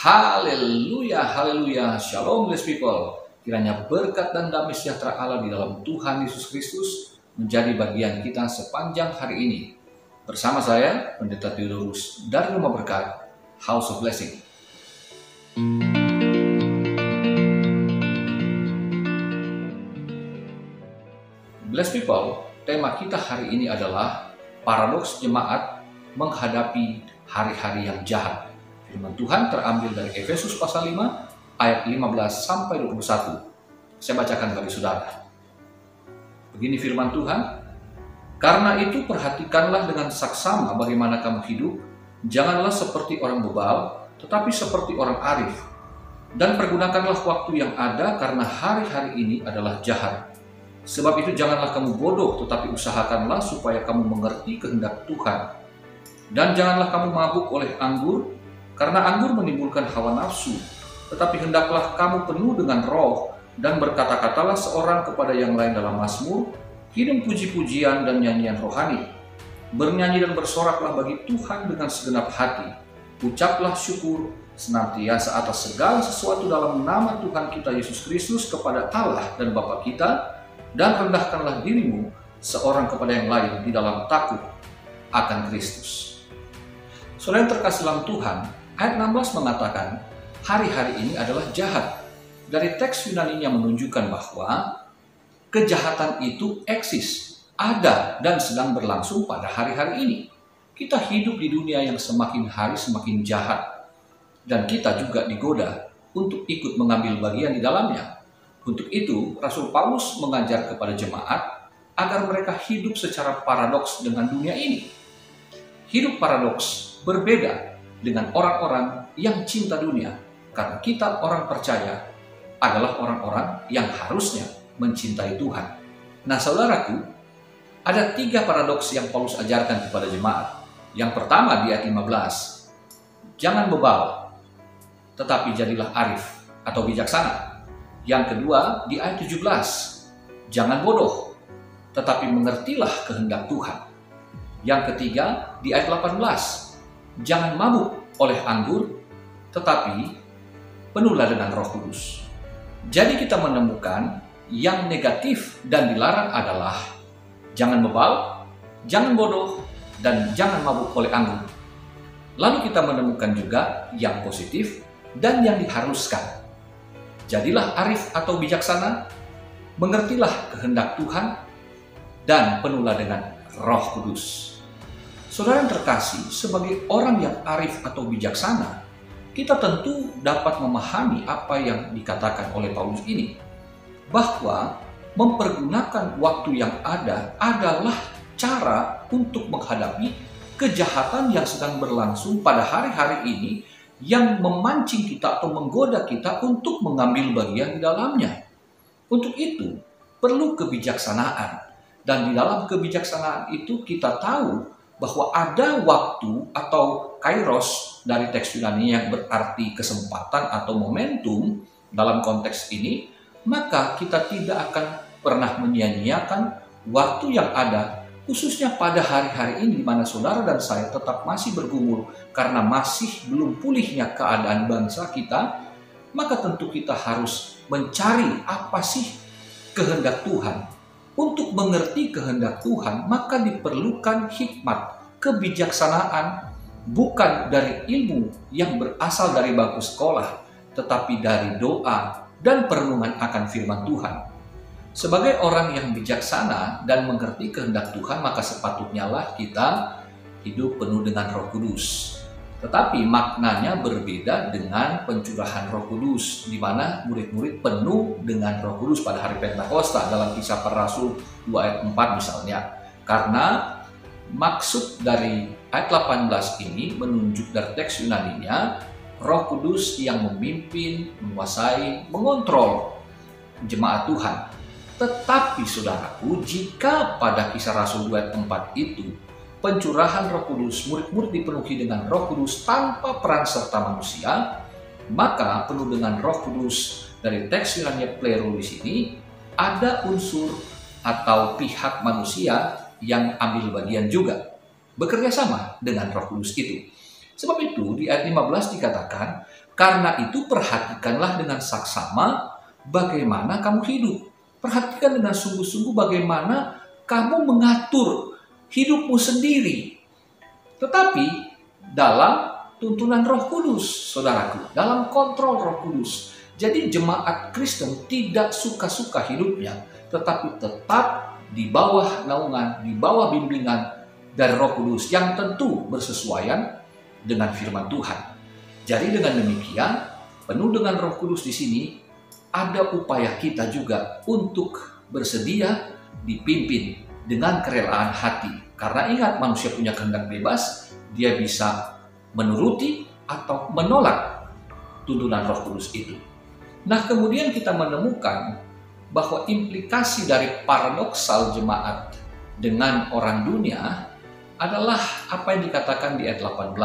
Haleluya, haleluya, shalom blessed people. Kiranya berkat dan damai sejahtera Allah di dalam Tuhan Yesus Kristus menjadi bagian kita sepanjang hari ini. Bersama saya, Pendeta Theodorus dari Rumah Berkat, House of Blessing. Blessed people, tema kita hari ini adalah paradoks jemaat menghadapi hari-hari yang jahat. Firman Tuhan terambil dari Efesus pasal 5 ayat 15 sampai 21. Saya bacakan bagi saudara. Begini firman Tuhan, "Karena itu perhatikanlah dengan saksama bagaimana kamu hidup, janganlah seperti orang bebal, tetapi seperti orang arif. Dan pergunakanlah waktu yang ada karena hari-hari ini adalah jahat. Sebab itu janganlah kamu bodoh, tetapi usahakanlah supaya kamu mengerti kehendak Tuhan. Dan janganlah kamu mabuk oleh anggur, karena anggur menimbulkan hawa nafsu, tetapi hendaklah kamu penuh dengan roh, dan berkata-katalah seorang kepada yang lain dalam mazmur, kirim puji-pujian dan nyanyian rohani. Bernyanyi dan bersoraklah bagi Tuhan dengan segenap hati. Ucaplah syukur senantiasa atas segala sesuatu dalam nama Tuhan kita Yesus Kristus kepada Allah dan Bapa kita, dan rendahkanlah dirimu seorang kepada yang lain di dalam takut akan Kristus." Saudara yang terkasih dalam Tuhan, ayat 16 mengatakan, hari-hari ini adalah jahat. Dari teks Yunaninya menunjukkan bahwa kejahatan itu eksis, ada, dan sedang berlangsung pada hari-hari ini. Kita hidup di dunia yang semakin hari semakin jahat. Dan kita juga digoda untuk ikut mengambil bagian di dalamnya. Untuk itu, Rasul Paulus mengajar kepada jemaat agar mereka hidup secara paradoks dengan dunia ini. Hidup paradoks berbeda dengan orang-orang yang cinta dunia, karena kita orang percaya adalah orang-orang yang harusnya mencintai Tuhan. Nah saudaraku, ada 3 paradoks yang Paulus ajarkan kepada jemaat. Yang pertama di ayat 15, jangan bebal, tetapi jadilah arif atau bijaksana. Yang kedua di ayat 17, jangan bodoh, tetapi mengertilah kehendak Tuhan. Yang ketiga di ayat 18, jangan mabuk oleh anggur, tetapi penuhlah dengan Roh Kudus. Jadi kita menemukan yang negatif dan dilarang adalah jangan bebal, jangan bodoh, dan jangan mabuk oleh anggur. Lalu kita menemukan juga yang positif dan yang diharuskan. Jadilah arif atau bijaksana, mengertilah kehendak Tuhan, dan penuhlah dengan Roh Kudus. Saudara yang terkasih, sebagai orang yang arif atau bijaksana, kita tentu dapat memahami apa yang dikatakan oleh Paulus ini, bahwa mempergunakan waktu yang ada adalah cara untuk menghadapi kejahatan yang sedang berlangsung pada hari-hari ini yang memancing kita atau menggoda kita untuk mengambil bagian di dalamnya. Untuk itu, perlu kebijaksanaan. Dan di dalam kebijaksanaan itu kita tahu bahwa ada waktu atau kairos dari teks Yunani yang berarti kesempatan atau momentum dalam konteks ini, maka kita tidak akan pernah menyia-nyiakan waktu yang ada, khususnya pada hari-hari ini di mana saudara dan saya tetap masih bergumul karena masih belum pulihnya keadaan bangsa kita, maka tentu kita harus mencari apa sih kehendak Tuhan. Untuk mengerti kehendak Tuhan, maka diperlukan hikmat, kebijaksanaan, bukan dari ilmu yang berasal dari bangku sekolah, tetapi dari doa dan perenungan akan firman Tuhan. Sebagai orang yang bijaksana dan mengerti kehendak Tuhan, maka sepatutnya lah kita hidup penuh dengan Roh Kudus. Tetapi maknanya berbeda dengan pencurahan Roh Kudus, di mana murid-murid penuh dengan Roh Kudus pada hari Pentakosta dalam Kisah Para Rasul 2 ayat 4 misalnya. Karena maksud dari ayat 18 ini menunjuk dari teks Yunaninya, Roh Kudus yang memimpin, menguasai, mengontrol jemaat Tuhan. Tetapi saudaraku, jika pada Kisah Rasul 2 ayat 4 itu pencurahan Roh Kudus, murid-murid dipenuhi dengan Roh Kudus tanpa peran serta manusia, maka penuh dengan Roh Kudus dari teks Yunani plero di sini ada unsur atau pihak manusia yang ambil bagian juga, bekerja sama dengan Roh Kudus itu. Sebab itu di ayat 15 dikatakan, Karena itu perhatikanlah dengan saksama bagaimana kamu hidup. Perhatikan dengan sungguh-sungguh bagaimana kamu mengatur hidupmu sendiri. Tetapi dalam tuntunan Roh Kudus, saudaraku, dalam kontrol Roh Kudus. Jadi jemaat Kristen tidak suka-suka hidupnya, tetapi tetap di bawah naungan, di bawah bimbingan dari Roh Kudus yang tentu bersesuaian dengan firman Tuhan. Jadi dengan demikian, penuh dengan Roh Kudus di sini, ada upaya kita juga untuk bersedia dipimpin dengan kerelaan hati. Karena ingat, manusia punya kehendak bebas, dia bisa menuruti atau menolak tuntunan Roh Kudus itu. Nah, kemudian kita menemukan bahwa implikasi dari paradoksal jemaat dengan orang dunia adalah apa yang dikatakan di ayat 18.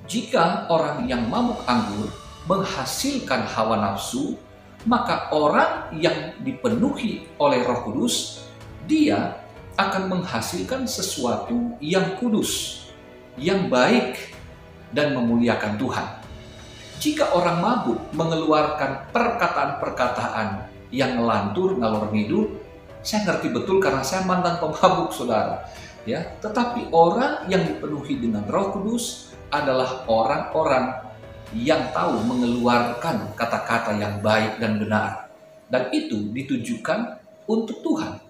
Jika orang yang mabuk anggur menghasilkan hawa nafsu, maka orang yang dipenuhi oleh Roh Kudus, dia akan menghasilkan sesuatu yang kudus, yang baik, dan memuliakan Tuhan. Jika orang mabuk mengeluarkan perkataan-perkataan yang ngelantur, ngalor ngidul, saya ngerti betul karena saya mantan pemabuk, saudara. Ya, tetapi orang yang dipenuhi dengan Roh Kudus adalah orang-orang yang tahu mengeluarkan kata-kata yang baik dan benar. Dan itu ditujukan untuk Tuhan.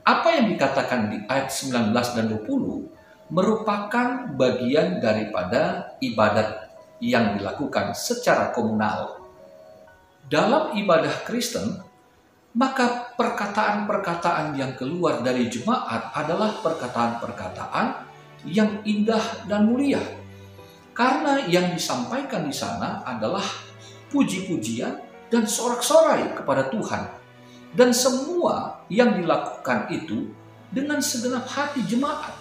Apa yang dikatakan di ayat 19 dan 20 merupakan bagian daripada ibadat yang dilakukan secara komunal. Dalam ibadah Kristen, maka perkataan-perkataan yang keluar dari jemaat adalah perkataan-perkataan yang indah dan mulia. Karena yang disampaikan di sana adalah puji-pujian dan sorak-sorai kepada Tuhan. Dan semua yang dilakukan itu dengan segenap hati jemaat.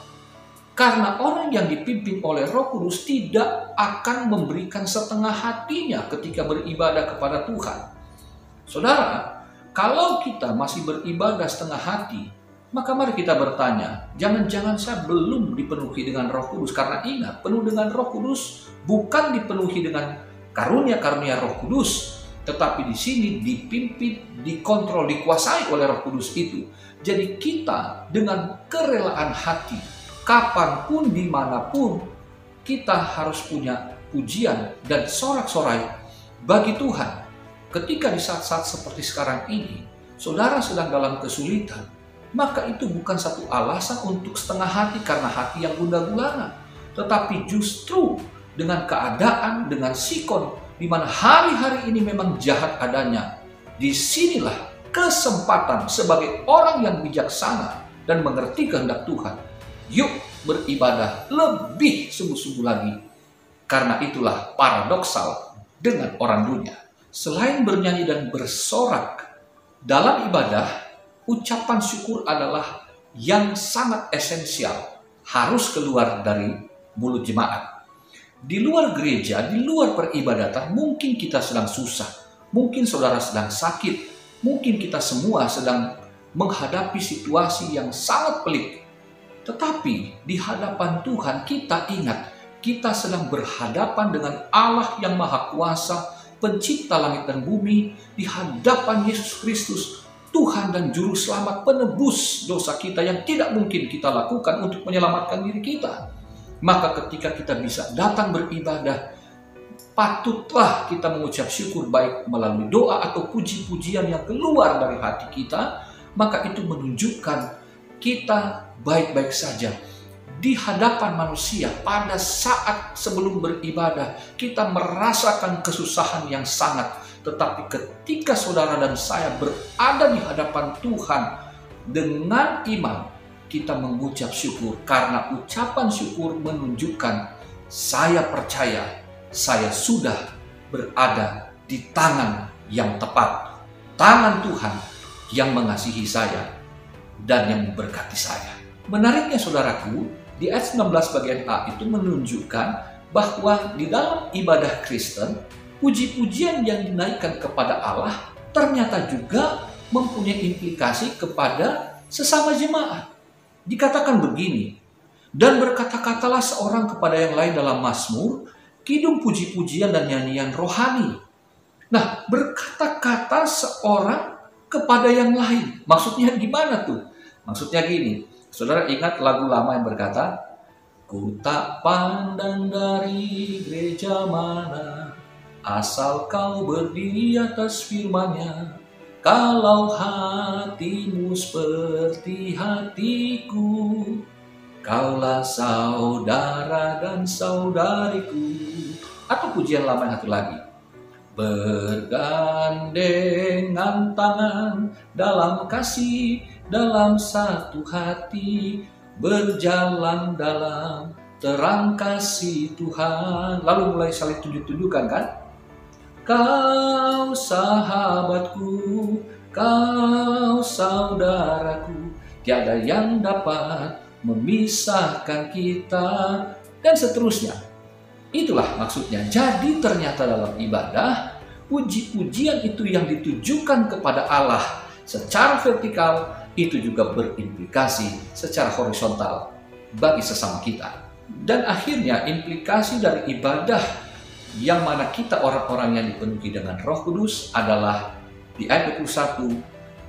Karena orang yang dipimpin oleh Roh Kudus tidak akan memberikan setengah hatinya ketika beribadah kepada Tuhan. Saudara, kalau kita masih beribadah setengah hati, maka mari kita bertanya, jangan-jangan saya belum dipenuhi dengan Roh Kudus. Karena ingat, penuh dengan Roh Kudus bukan dipenuhi dengan karunia-karunia Roh Kudus, tetapi di sini dipimpin, dikontrol, dikuasai oleh Roh Kudus itu. Jadi kita dengan kerelaan hati, kapanpun, dimanapun, kita harus punya pujian dan sorak-sorai bagi Tuhan. Ketika di saat-saat seperti sekarang ini, saudara sedang dalam kesulitan, maka itu bukan satu alasan untuk setengah hati karena hati yang gundah gulana. Tetapi justru dengan keadaan, dengan sikon, di mana hari-hari ini memang jahat adanya, disinilah kesempatan sebagai orang yang bijaksana dan mengerti kehendak Tuhan. Yuk beribadah lebih sungguh-sungguh lagi. Karena itulah paradoksal dengan orang dunia. Selain bernyanyi dan bersorak dalam ibadah, ucapan syukur adalah yang sangat esensial, harus keluar dari mulut jemaat. Di luar gereja, di luar peribadatan, mungkin kita sedang susah, mungkin saudara sedang sakit, mungkin kita semua sedang menghadapi situasi yang sangat pelik. Tetapi di hadapan Tuhan kita ingat, kita sedang berhadapan dengan Allah yang Maha Kuasa, Pencipta langit dan bumi, di hadapan Yesus Kristus, Tuhan dan Juru Selamat, penebus dosa kita yang tidak mungkin kita lakukan untuk menyelamatkan diri kita. Maka ketika kita bisa datang beribadah, patutlah kita mengucap syukur baik melalui doa atau puji-pujian yang keluar dari hati kita, maka itu menunjukkan kita baik-baik saja di hadapan manusia. Pada saat sebelum beribadah, kita merasakan kesusahan yang sangat. Tetapi ketika saudara dan saya berada di hadapan Tuhan dengan iman, kita mengucap syukur. Karena ucapan syukur menunjukkan saya percaya, saya sudah berada di tangan yang tepat. Tangan Tuhan yang mengasihi saya dan yang memberkati saya. Menariknya saudaraku, di ayat 19 bagian A itu menunjukkan bahwa di dalam ibadah Kristen, puji-pujian yang dinaikkan kepada Allah ternyata juga mempunyai implikasi kepada sesama jemaat. Dikatakan begini, dan berkata-katalah seorang kepada yang lain dalam Mazmur, kidung puji-pujian dan nyanyian rohani. Nah, berkata-kata seorang kepada yang lain. Maksudnya gimana tuh? Maksudnya gini, saudara ingat lagu lama yang berkata, ku tak pandang dari gereja mana, asal kau berdiri atas firman-Nya. Kalau hatimu seperti hatiku, kaulah saudara dan saudariku. Atau pujian lama yang satu lagi, bergandengan tangan dalam kasih, dalam satu hati, berjalan dalam terang kasih Tuhan. Lalu mulai saling tunjuk-tunjukkan kan? Kau sahabatku, kau saudaraku, tiada yang dapat memisahkan kita, dan seterusnya. Itulah maksudnya. Jadi ternyata dalam ibadah, puji-pujian itu yang ditujukan kepada Allah secara vertikal, itu juga berimplikasi secara horizontal bagi sesama kita. Dan akhirnya implikasi dari ibadah yang mana kita orang-orang yang dipenuhi dengan Roh Kudus adalah di ayat 21,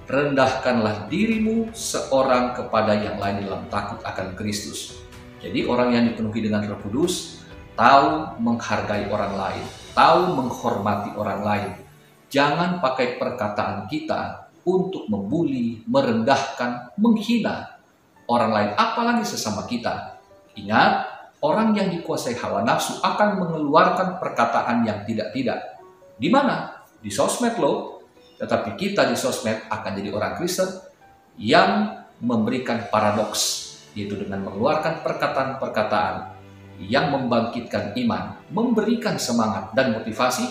rendahkanlah dirimu seorang kepada yang lain dalam takut akan Kristus. Jadi orang yang dipenuhi dengan Roh Kudus tahu menghargai orang lain, tahu menghormati orang lain. Jangan pakai perkataan kita untuk membuli, merendahkan, menghina orang lain, apalagi sesama kita. Ingat, orang yang dikuasai hawa nafsu akan mengeluarkan perkataan yang tidak-tidak. Di mana? Di sosmed loh. Tetapi kita di sosmed akan jadi orang Kristen yang memberikan paradoks, yaitu dengan mengeluarkan perkataan-perkataan yang membangkitkan iman, memberikan semangat dan motivasi,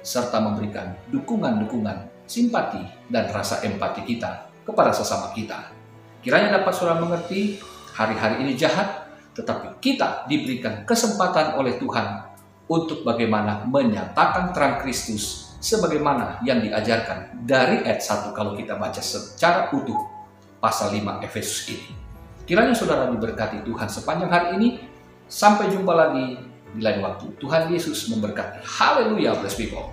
serta memberikan dukungan-dukungan, simpati, dan rasa empati kita kepada sesama kita. Kiranya dapat saudara mengerti, hari-hari ini jahat, tetapi kita diberikan kesempatan oleh Tuhan untuk bagaimana menyatakan terang Kristus sebagaimana yang diajarkan dari ayat 1 kalau kita baca secara utuh pasal 5 Efesus ini. Kiranya saudara diberkati Tuhan sepanjang hari ini. Sampai jumpa lagi di lain waktu. Tuhan Yesus memberkati. Haleluya, blessed people.